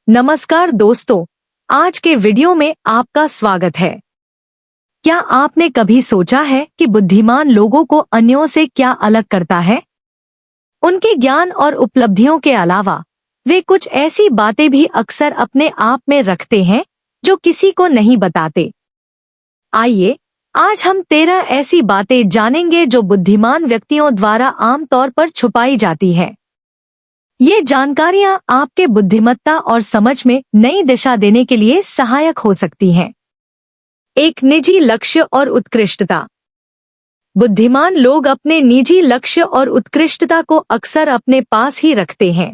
नमस्कार दोस्तों, आज के वीडियो में आपका स्वागत है। क्या आपने कभी सोचा है कि बुद्धिमान लोगों को अन्यों से क्या अलग करता है? उनके ज्ञान और उपलब्धियों के अलावा वे कुछ ऐसी बातें भी अक्सर अपने आप में रखते हैं जो किसी को नहीं बताते। आइए, आज हम 13 ऐसी बातें जानेंगे जो बुद्धिमान व्यक्तियों द्वारा आमतौर पर छुपाई जाती हैं। ये जानकारियां आपके बुद्धिमत्ता और समझ में नई दिशा देने के लिए सहायक हो सकती हैं। एक निजी लक्ष्य और उत्कृष्टता। बुद्धिमान लोग अपने निजी लक्ष्य और उत्कृष्टता को अक्सर अपने पास ही रखते हैं।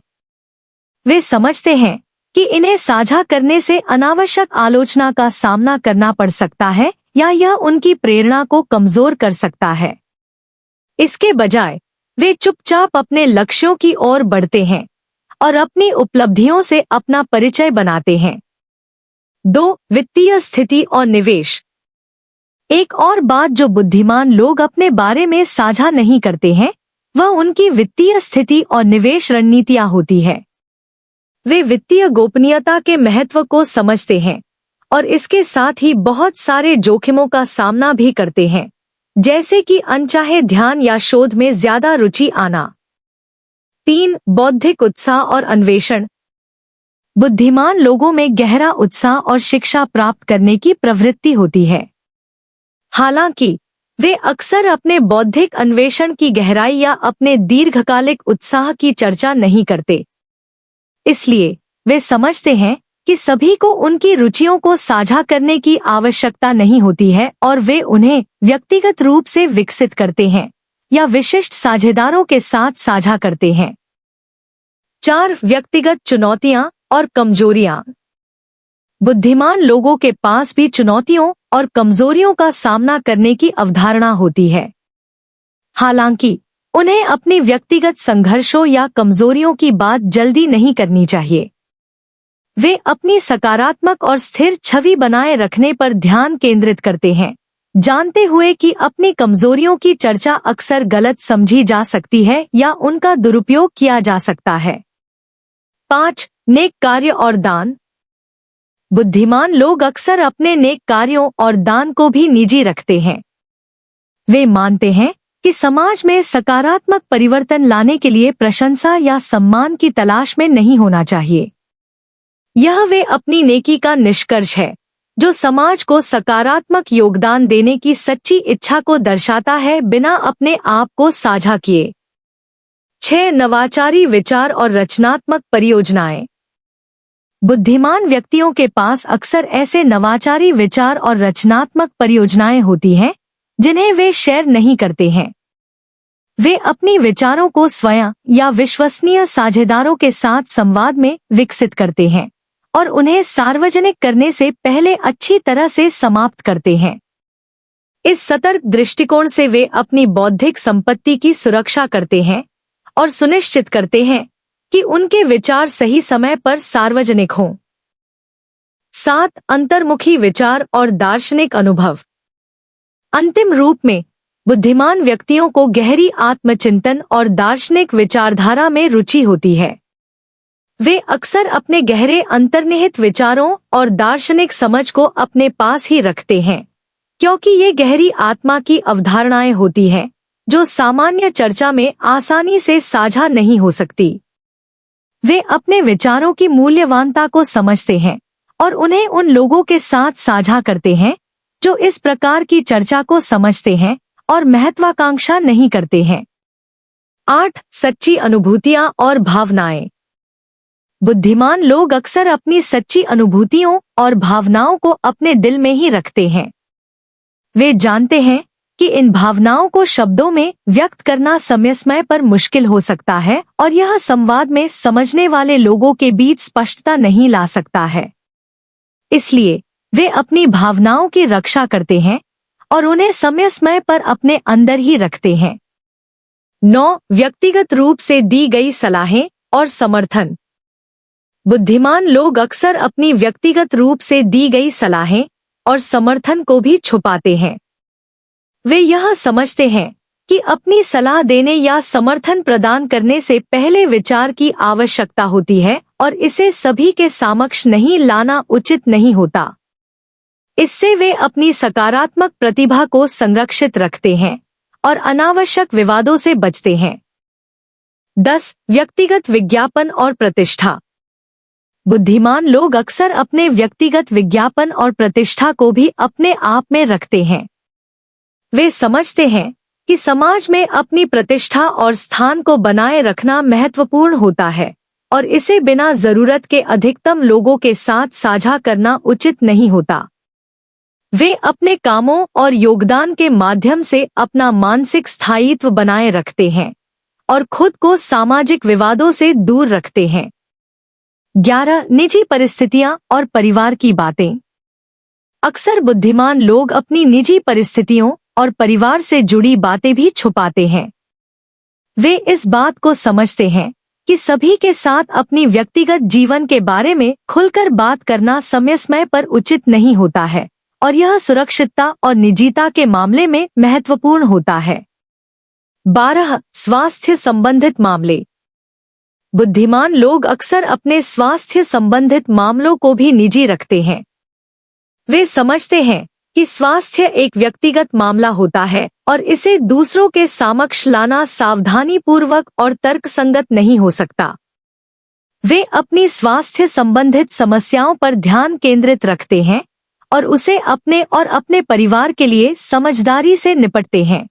वे समझते हैं कि इन्हें साझा करने से अनावश्यक आलोचना का सामना करना पड़ सकता है या यह उनकी प्रेरणा को कमजोर कर सकता है। इसके बजाय वे चुपचाप अपने लक्ष्यों की ओर बढ़ते हैं और अपनी उपलब्धियों से अपना परिचय बनाते हैं। 2. वित्तीय स्थिति और निवेश। एक और बात जो बुद्धिमान लोग अपने बारे में साझा नहीं करते हैं, वह उनकी वित्तीय स्थिति और निवेश रणनीतियां होती है। वे वित्तीय गोपनीयता के महत्व को समझते हैं और इसके साथ ही बहुत सारे जोखिमों का सामना भी करते हैं, जैसे कि अनचाहे ध्यान या शोध में ज्यादा रुचि आना। 3. बौद्धिक उत्साह और अन्वेषण। बुद्धिमान लोगों में गहरा उत्साह और शिक्षा प्राप्त करने की प्रवृत्ति होती है। हालांकि वे अक्सर अपने बौद्धिक अन्वेषण की गहराई या अपने दीर्घकालिक उत्साह की चर्चा नहीं करते। इसलिए वे समझते हैं कि सभी को उनकी रुचियों को साझा करने की आवश्यकता नहीं होती है और वे उन्हें व्यक्तिगत रूप से विकसित करते हैं या विशिष्ट साझेदारों के साथ साझा करते हैं। 4. व्यक्तिगत चुनौतियां और कमजोरियां। बुद्धिमान लोगों के पास भी चुनौतियों और कमजोरियों का सामना करने की अवधारणा होती है। हालांकि उन्हें अपनी व्यक्तिगत संघर्षों या कमजोरियों की बात जल्दी नहीं करनी चाहिए। वे अपनी सकारात्मक और स्थिर छवि बनाए रखने पर ध्यान केंद्रित करते हैं, जानते हुए कि अपनी कमजोरियों की चर्चा अक्सर गलत समझी जा सकती है या उनका दुरुपयोग किया जा सकता है। 5. नेक कार्य और दान। बुद्धिमान लोग अक्सर अपने नेक कार्यों और दान को भी निजी रखते हैं। वे मानते हैं कि समाज में सकारात्मक परिवर्तन लाने के लिए प्रशंसा या सम्मान की तलाश में नहीं होना चाहिए। यह वे अपनी नेकी का निष्कर्ष है, जो समाज को सकारात्मक योगदान देने की सच्ची इच्छा को दर्शाता है, बिना अपने आप को साझा किए। 6. नवाचारी विचार और रचनात्मक परियोजनाएं। बुद्धिमान व्यक्तियों के पास अक्सर ऐसे नवाचारी विचार और रचनात्मक परियोजनाएं होती हैं, जिन्हें वे शेयर नहीं करते हैं। वे अपनी विचारों को स्वयं या विश्वसनीय साझेदारों के साथ संवाद में विकसित करते हैं और उन्हें सार्वजनिक करने से पहले अच्छी तरह से समाप्त करते हैं। इस सतर्क दृष्टिकोण से वे अपनी बौद्धिक संपत्ति की सुरक्षा करते हैं और सुनिश्चित करते हैं कि उनके विचार सही समय पर सार्वजनिक हों। 7. अंतर्मुखी विचार और दार्शनिक अनुभव। अंतिम रूप में बुद्धिमान व्यक्तियों को गहरी आत्मचिंतन और दार्शनिक विचारधारा में रुचि होती है। वे अक्सर अपने गहरे अंतर्निहित विचारों और दार्शनिक समझ को अपने पास ही रखते हैं, क्योंकि ये गहरी आत्मा की अवधारणाएं होती हैं जो सामान्य चर्चा में आसानी से साझा नहीं हो सकती। वे अपने विचारों की मूल्यवानता को समझते हैं और उन्हें उन लोगों के साथ साझा करते हैं जो इस प्रकार की चर्चा को समझते हैं और महत्वाकांक्षा नहीं करते हैं। 8. सच्ची अनुभूतियां और भावनाएं। बुद्धिमान लोग अक्सर अपनी सच्ची अनुभूतियों और भावनाओं को अपने दिल में ही रखते हैं। वे जानते हैं कि इन भावनाओं को शब्दों में व्यक्त करना समय समय पर मुश्किल हो सकता है और यह संवाद में समझने वाले लोगों के बीच स्पष्टता नहीं ला सकता है। इसलिए वे अपनी भावनाओं की रक्षा करते हैं और उन्हें समय समय पर अपने अंदर ही रखते हैं। 9. व्यक्तिगत रूप से दी गई सलाहें और समर्थन। बुद्धिमान लोग अक्सर अपनी व्यक्तिगत रूप से दी गई सलाहें और समर्थन को भी छुपाते हैं। वे यह समझते हैं कि अपनी सलाह देने या समर्थन प्रदान करने से पहले विचार की आवश्यकता होती है और इसे सभी के समक्ष नहीं लाना उचित नहीं होता। इससे वे अपनी सकारात्मक प्रतिभा को संरक्षित रखते हैं और अनावश्यक विवादों से बचते हैं। 10. व्यक्तिगत विज्ञापन और प्रतिष्ठा। बुद्धिमान लोग अक्सर अपने व्यक्तिगत विज्ञापन और प्रतिष्ठा को भी अपने आप में रखते हैं। वे समझते हैं कि समाज में अपनी प्रतिष्ठा और स्थान को बनाए रखना महत्वपूर्ण होता है और इसे बिना जरूरत के अधिकतम लोगों के साथ साझा करना उचित नहीं होता। वे अपने कामों और योगदान के माध्यम से अपना मानसिक स्थायित्व बनाए रखते हैं और खुद को सामाजिक विवादों से दूर रखते हैं। 11. निजी परिस्थितियां और परिवार की बातें। अक्सर बुद्धिमान लोग अपनी निजी परिस्थितियों और परिवार से जुड़ी बातें भी छुपाते हैं। वे इस बात को समझते हैं कि सभी के साथ अपनी व्यक्तिगत जीवन के बारे में खुलकर बात करना समय समय पर उचित नहीं होता है और यह सुरक्षितता और निजता के मामले में महत्वपूर्ण होता है। 12. स्वास्थ्य संबंधित मामले। बुद्धिमान लोग अक्सर अपने स्वास्थ्य संबंधित मामलों को भी निजी रखते हैं। वे समझते हैं कि स्वास्थ्य एक व्यक्तिगत मामला होता है और इसे दूसरों के समक्ष लाना सावधानीपूर्वक और तर्कसंगत नहीं हो सकता। वे अपनी स्वास्थ्य संबंधित समस्याओं पर ध्यान केंद्रित रखते हैं और उसे अपने और अपने परिवार के लिए समझदारी से निपटते हैं।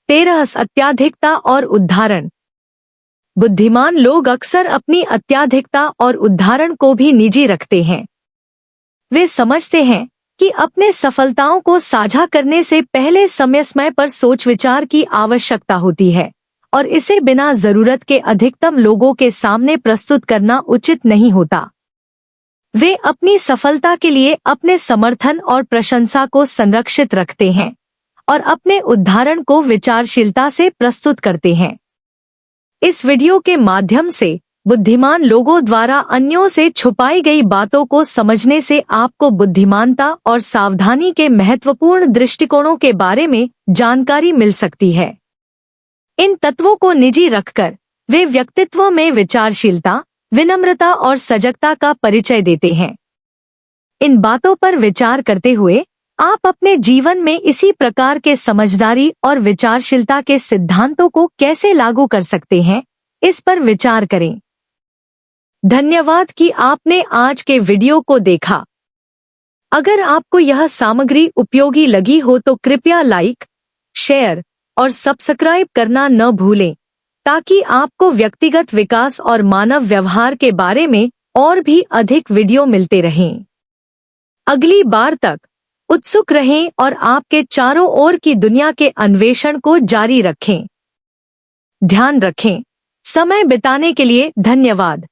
13. अत्याधिकता और उदाहरण। बुद्धिमान लोग अक्सर अपनी अत्याधिकता और उदाहरण को भी निजी रखते हैं। वे समझते हैं कि अपने सफलताओं को साझा करने से पहले समय समय पर सोच विचार की आवश्यकता होती है और इसे बिना जरूरत के अधिकतम लोगों के सामने प्रस्तुत करना उचित नहीं होता। वे अपनी सफलता के लिए अपने समर्थन और प्रशंसा को संरक्षित रखते हैं और अपने उदाहरण को विचारशीलता से प्रस्तुत करते हैं। इस वीडियो के माध्यम से बुद्धिमान लोगों द्वारा अन्यों से छुपाई गई बातों को समझने से आपको बुद्धिमानता और सावधानी के महत्वपूर्ण दृष्टिकोणों के बारे में जानकारी मिल सकती है। इन तत्वों को निजी रखकर वे व्यक्तित्व में विचारशीलता, विनम्रता और सजगता का परिचय देते हैं। इन बातों पर विचार करते हुए आप अपने जीवन में इसी प्रकार के समझदारी और विचारशीलता के सिद्धांतों को कैसे लागू कर सकते हैं, इस पर विचार करें। धन्यवाद कि आपने आज के वीडियो को देखा। अगर आपको यह सामग्री उपयोगी लगी हो तो कृपया लाइक, शेयर और सब्सक्राइब करना न भूलें ताकि आपको व्यक्तिगत विकास और मानव व्यवहार के बारे में और भी अधिक वीडियो मिलते रहें। अगली बार तक उत्सुक रहें और आपके चारों ओर की दुनिया के अन्वेषण को जारी रखें। ध्यान रखें। समय बिताने के लिए धन्यवाद।